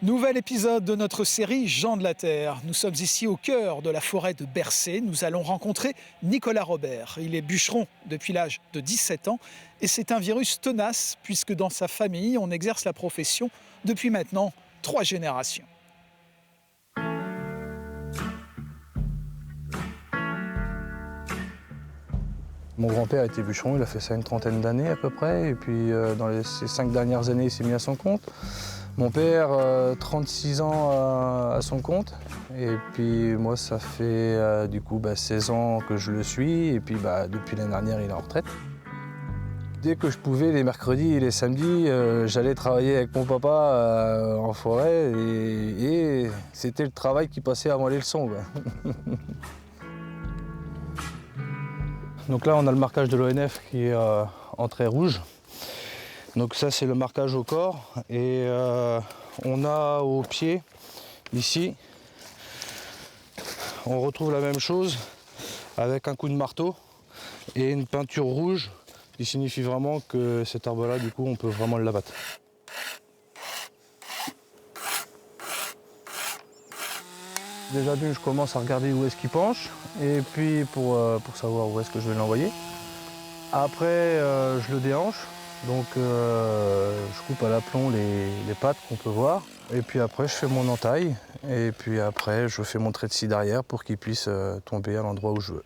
Nouvel épisode de notre série Gens de la Terre. Nous sommes ici au cœur de la forêt de Bercé. Nous allons rencontrer Nicolas Robert. Il est bûcheron depuis l'âge de 17 ans et c'est un virus tenace puisque dans sa famille, on exerce la profession depuis maintenant 3 générations. Mon grand-père était bûcheron, il a fait ça une trentaine d'années à peu près. Et puis dans ces 5 dernières années, il s'est mis à son compte. Mon père, 36 ans à son compte. Et puis moi, ça fait du coup 16 ans que je le suis. Et puis depuis l'année dernière, il est en retraite. Dès que je pouvais, les mercredis et les samedis, j'allais travailler avec mon papa en forêt. Et c'était le travail qui passait avant les leçons, quoi. Donc là, on a le marquage de l'ONF qui est en trait rouge. Donc ça, c'est le marquage au corps. Et on a au pied, ici, on retrouve la même chose avec un coup de marteau et une peinture rouge qui signifie vraiment que cet arbre-là, du coup, on peut vraiment l'abattre. Déjà d'une, je commence à regarder où est-ce qu'il penche, et puis pour savoir où est-ce que je vais l'envoyer. Après, je le déhanche, donc je coupe à l'aplomb les pattes qu'on peut voir. Et puis après, je fais mon entaille, et puis après, je fais mon trait de scie derrière pour qu'il puisse tomber à l'endroit où je veux.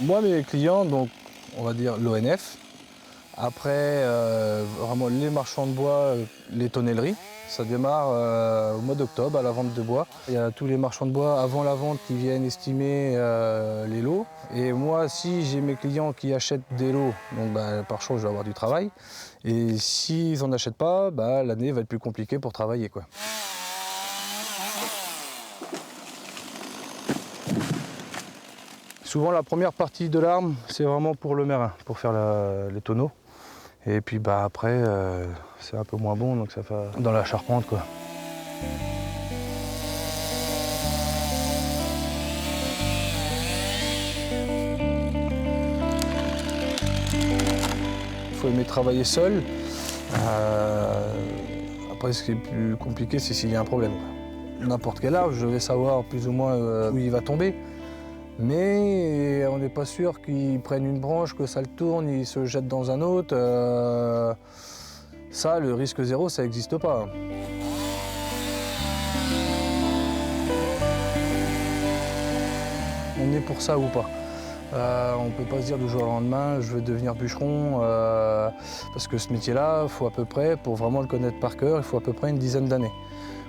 Moi, mes clients, donc on va dire l'ONF. Après, vraiment les marchands de bois, les tonnelleries, ça démarre au mois d'octobre à la vente de bois. Il y a tous les marchands de bois avant la vente qui viennent estimer les lots. Et moi, si j'ai mes clients qui achètent des lots, donc par chance, je vais avoir du travail. Et s'ils n'en achètent pas, l'année va être plus compliquée pour travailler, quoi. Souvent, la première partie de l'arme, c'est vraiment pour le merrain, pour faire les tonneaux. Et puis après, c'est un peu moins bon, donc ça fait dans la charpente, quoi. Il faut aimer travailler seul. Après, ce qui est plus compliqué, c'est s'il y a un problème. N'importe quel arbre, je vais savoir plus ou moins où il va tomber. Mais on n'est pas sûr qu'il prenne une branche, que ça le tourne, il se jette dans un autre. Ça, le risque zéro, ça n'existe pas. On est pour ça ou pas. On ne peut pas se dire du jour au lendemain, je veux devenir bûcheron. Parce que ce métier-là, il faut à peu près, pour vraiment le connaître par cœur, il faut à peu près une dizaine d'années.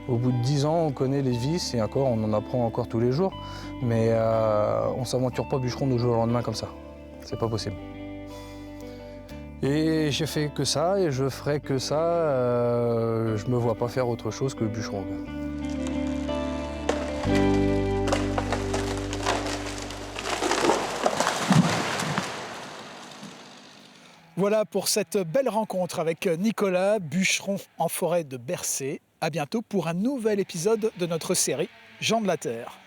Au bout de 10 ans, on connaît les vices et encore, on en apprend encore tous les jours. Mais on ne s'aventure pas bûcheron du jour au lendemain comme ça. C'est pas possible. Et j'ai fait que ça et je ferai que ça. Je me vois pas faire autre chose que bûcheron. Voilà pour cette belle rencontre avec Nicolas, bûcheron en forêt de Bercé. À bientôt pour un nouvel épisode de notre série Gens de la Terre.